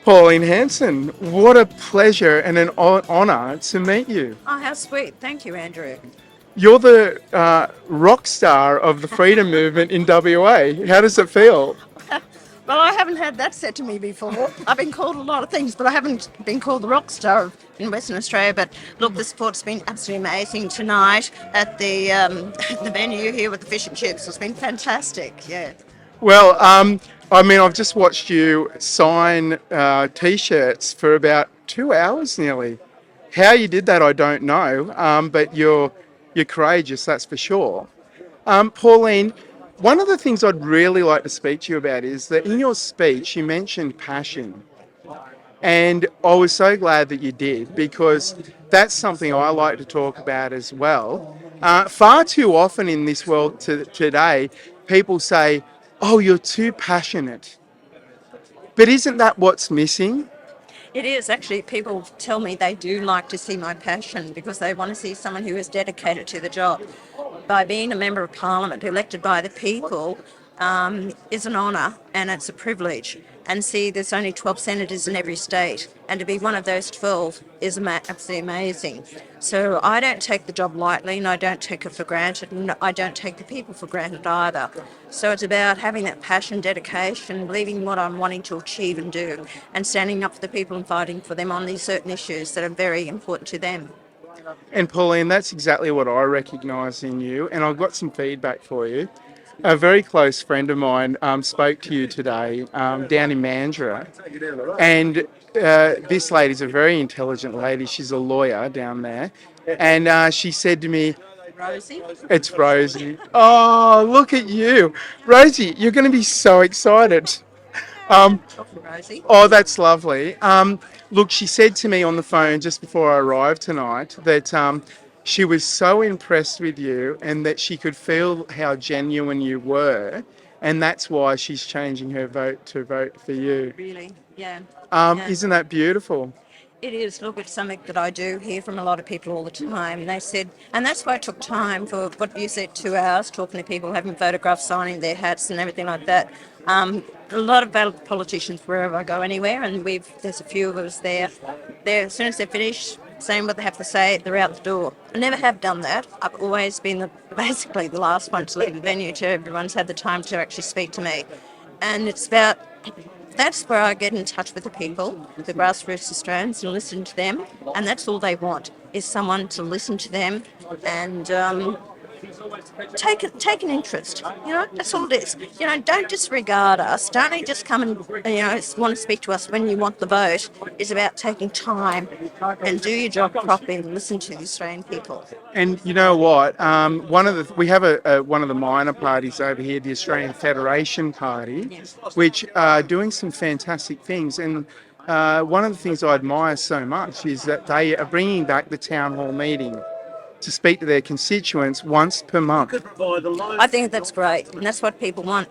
Pauline Hanson, what a pleasure and an honour to meet you. Oh, how sweet. Thank you, Andrew. You're the rock star of the freedom movement in WA. How does it feel? Well, I haven't had that said to me before. I've been called a lot of things, but I haven't been called the rock star in Western Australia. But look, the support's been absolutely amazing tonight at the the venue here with the fish and chips. It's been fantastic. Yeah. Well, I mean, I've just watched you sign T-shirts for about 2 hours nearly. How you did that, I don't know, but you're courageous, that's for sure. Pauline, one of the things I'd really like to speak to you about is that in your speech you mentioned passion. And I was so glad that you did because that's something I like to talk about as well. Far too often in this world today, people say, "Oh, you're too passionate." But isn't that what's missing? It is actually. People tell me they do like to see my passion because they want to see someone who is dedicated to the job. By being a member of Parliament elected by the people is an honour and it's a privilege. And see, there's only 12 senators in every state, and to be one of those 12 is absolutely amazing. So I don't take the job lightly, and I don't take it for granted, and I don't take the people for granted either. So it's about having that passion, dedication, believing what I'm wanting to achieve and do, and standing up for the people and fighting for them on these certain issues that are very important to them. And Pauline, that's exactly what I recognise in you. And I've got some feedback for you. A very close friend of mine spoke to you today down in Mandurah, and this lady's a very intelligent lady. She's a lawyer down there, and she said to me, Rosie? "It's Rosie." Oh, look at you, Rosie! You're going to be so excited. Um, Rosie? oh, that's lovely. Look, she said to me on the phone just before I arrived tonight that she was so impressed with you and that she could feel how genuine you were, and that's why she's changing her vote to vote for you. Really? Yeah. Yeah. Isn't that beautiful? It is. Look, it's something that I do hear from a lot of people all the time. And they said, and that's why I took time for what you said, 2 hours, talking to people, having photographs, signing their hats and everything like that. A lot of politicians wherever I go anywhere, and there's a few of us there. As soon as they're finished saying what they have to say, they're out the door. I never have done that. I've always been basically the last one to leave the venue till everyone's had the time to actually speak to me. And it's about that's where I get in touch with the people, the grassroots Australians, and listen to them. And that's all they want is someone to listen to them and take an interest. That's all it is. Don't disregard us. Don't only just come and want to speak to us when you want the vote. It's about taking time and do your job properly and listen to the Australian people. And you know what? We have one of the minor parties over here, the Australian Federation Party, Yes. which are doing some fantastic things. And one of the things I admire so much is that they are bringing back the town hall meeting to speak to their constituents once per month. I think that's great, and that's what people want.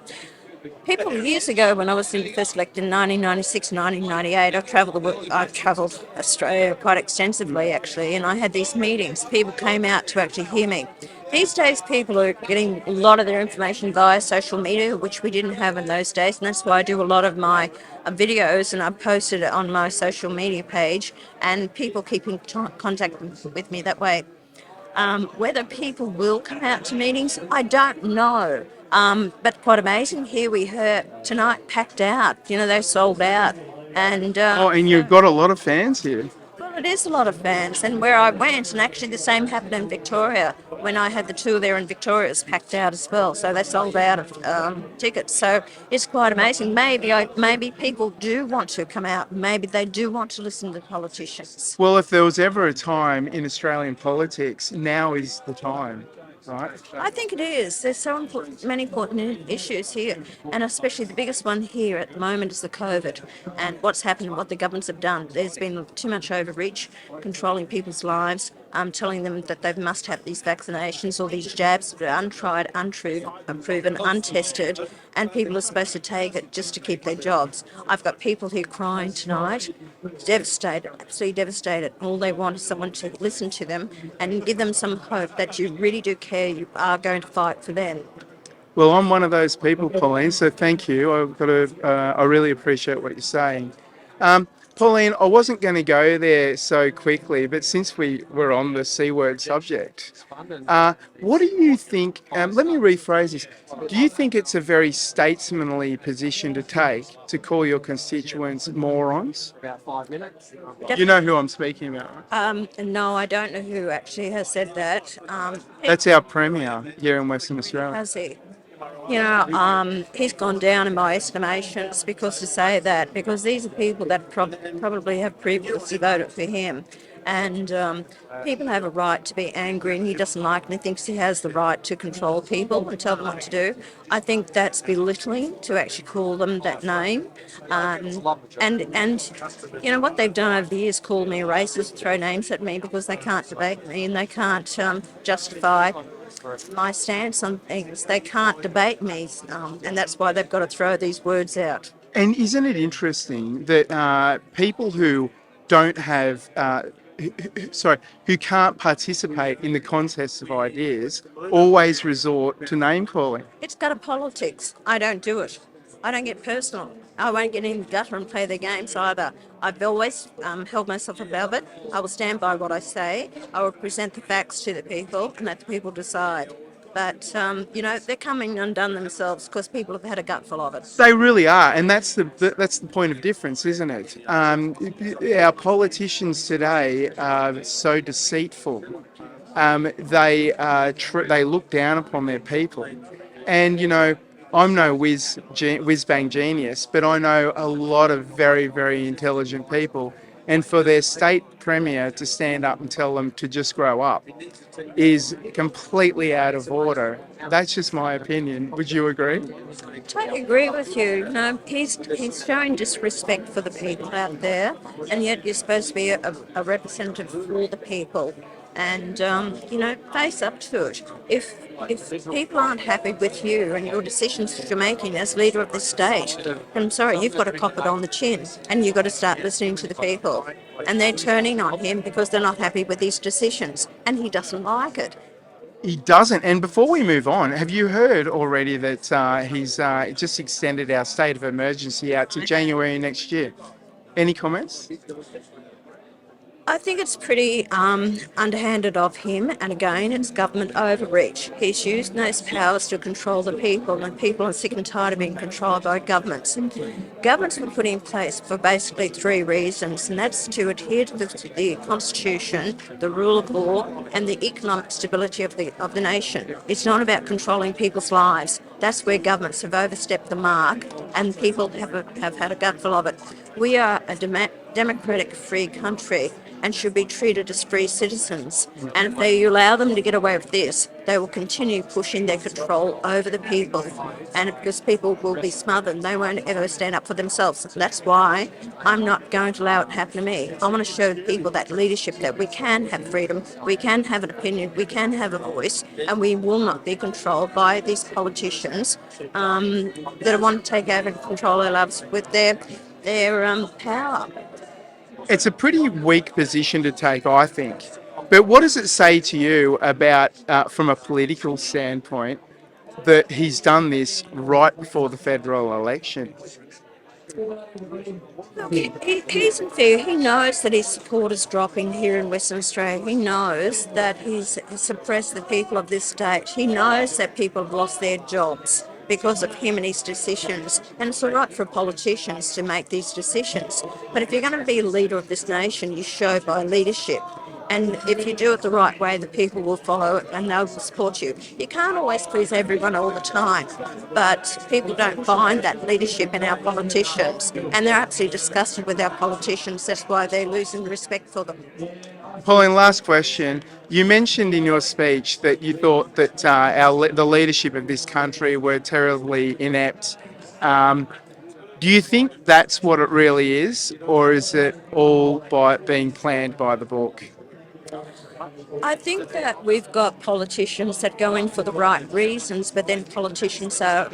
People years ago, when I was first elected in 1996, 1998, I've travelled Australia quite extensively actually, and I had these meetings. People came out to actually hear me. These days, people are getting a lot of their information via social media, which we didn't have in those days, and that's why I do a lot of my videos, and I posted it on my social media page, and people keep in contact with me that way. Whether people will come out to meetings, I don't know. But quite amazing. Here we heard tonight packed out. They sold out. And Oh, and you've got a lot of fans here. well, it is a lot of fans. And where I went, and actually the same happened in Victoria. When I had the tour there in Victoria, it was packed out as well. So they sold out of tickets. So it's quite amazing. Maybe people do want to come out. Maybe they do want to listen to the politicians. Well, if there was ever a time in Australian politics, now is the time, right? I think it is. There's many important issues here, and especially the biggest one here at the moment is the COVID and what's happened and what the governments have done. There's been too much overreach, controlling people's lives, telling them that they must have these vaccinations or these jabs that are untried, unproven, untested, and people are supposed to take it just to keep their jobs. I've got people here crying tonight, devastated, absolutely devastated. All they want is someone to listen to them and give them some hope that you really do care, you are going to fight for them. Well, I'm one of those people, Pauline, so thank you. I really appreciate what you're saying. Pauline, I wasn't going to go there so quickly, but since we were on the C word subject, what do you think? Let me rephrase this. Do you think it's a very statesmanly position to take to call your constituents morons? You know who I'm speaking about, right? No, I don't know who actually has said that. That's our Premier here in Western Australia. Has he? He's gone down in my estimations because to say that, because these are people that probably have previously voted for him. And people have a right to be angry, and he doesn't like, and he thinks he has the right to control people and tell them what to do. I think that's belittling to actually call them that name. And what they've done over the years, call me a racist, throw names at me because they can't debate me and they can't justify my stance on things. They can't debate me, and that's why they've got to throw these words out. And isn't it interesting that people who don't have, who can't participate in the contest of ideas always resort to name calling? It's gutter politics. I don't do it. I don't get personal. I won't get in the gutter and play their games either. I've always held myself above it. I will stand by what I say. I will present the facts to the people and let the people decide. But, they're coming undone themselves because people have had a gutful of it. They really are, and that's the point of difference, isn't it? Our politicians today are so deceitful. They look down upon their people, and I'm no whiz bang genius, but I know a lot of very very intelligent people, and for their state premier to stand up and tell them to just grow up is completely out of order. That's just my opinion. Would you agree? I totally agree with you. No, he's showing disrespect for the people out there, and yet you're supposed to be a representative for the people. And face up to it. If people aren't happy with you and your decisions that you're making as leader of the state, I'm sorry, you've got to cop it on the chin, and you've got to start listening to the people. And they're turning on him because they're not happy with his decisions, and he doesn't like it. He doesn't. And before we move on, have you heard already that he's just extended our state of emergency out to January next year? Any comments? I think it's pretty underhanded of him, and again, it's government overreach. He's used those powers to control the people, and people are sick and tired of being controlled by governments. Governments were put in place for basically three reasons, and that's to adhere to the Constitution, the rule of law, and the economic stability of the nation. It's not about controlling people's lives. That's where governments have overstepped the mark, and people have had a gutful of it. We are a democratic, free country and should be treated as free citizens. And if they allow them to get away with this, they will continue pushing their control over the people. And because people will be smothered, they won't ever stand up for themselves. That's why I'm not going to allow it to happen to me. I want to show people that leadership, that we can have freedom, we can have an opinion, we can have a voice, and we will not be controlled by these politicians that want to take over and control our lives with their power. It's a pretty weak position to take, I think. But what does it say to you about, from a political standpoint, that he's done this right before the federal election? Look, he's unfair. He knows that his support is dropping here in Western Australia. He knows that he's suppressed the people of this state. He knows that people have lost their jobs because of him and his decisions. And it's all right for politicians to make these decisions. But if you're going to be a leader of this nation, you show by leadership. And if you do it the right way, the people will follow it and they'll support you. You can't always please everyone all the time, but people don't find that leadership in our politicians, and they're absolutely disgusted with our politicians. That's why they're losing respect for them. Pauline, last question. You mentioned in your speech that you thought that the leadership of this country were terribly inept. Do you think that's what it really is, or is it all by being planned by the book? I think that we've got politicians that go in for the right reasons, but then politicians are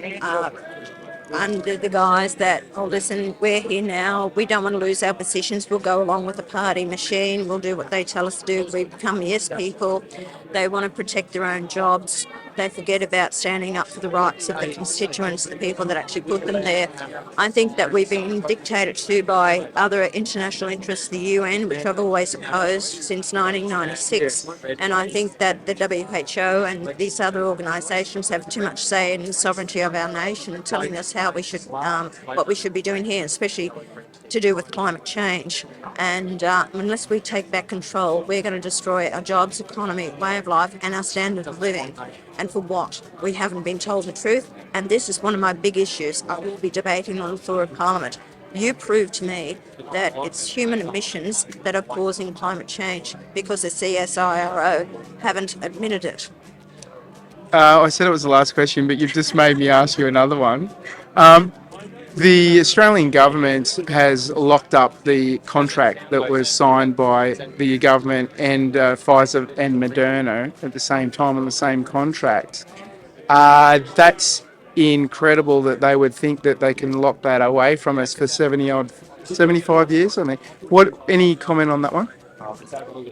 under the guise that, oh, listen, we're here now, we don't want to lose our positions, we'll go along with the party machine, we'll do what they tell us to do, we become yes people. They want to protect their own jobs. They forget about standing up for the rights of the constituents, the people that actually put them there. I think that we've been dictated to by other international interests, the UN, which I've always opposed since 1996. And I think that the WHO and these other organisations have too much say in the sovereignty of our nation and telling us how we should, what we should be doing here, especially to do with climate change. And unless we take back control, we're going to destroy our jobs, economy, way of life, and our standard of living. And for what? We haven't been told the truth. And this is one of my big issues I will be debating on the floor of Parliament. You prove to me that it's human emissions that are causing climate change because the CSIRO haven't admitted it. I said it was the last question, but you've just made me ask you another one. The Australian government has locked up the contract that was signed by the government and Pfizer and Moderna at the same time on the same contract. That's incredible that they would think that they can lock that away from us for 75 years. I mean, any comment on that one?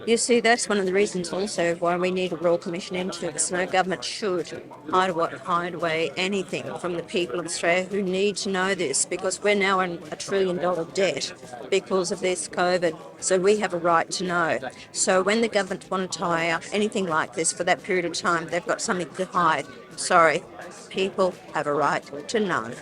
You see, that's one of the reasons also why we need a Royal Commission into this. No government should hide away anything from the people of Australia who need to know this, because we're now in $1 trillion debt because of this COVID. So we have a right to know. So when the government want to tie up anything like this for that period of time, they've got something to hide. Sorry, people have a right to know.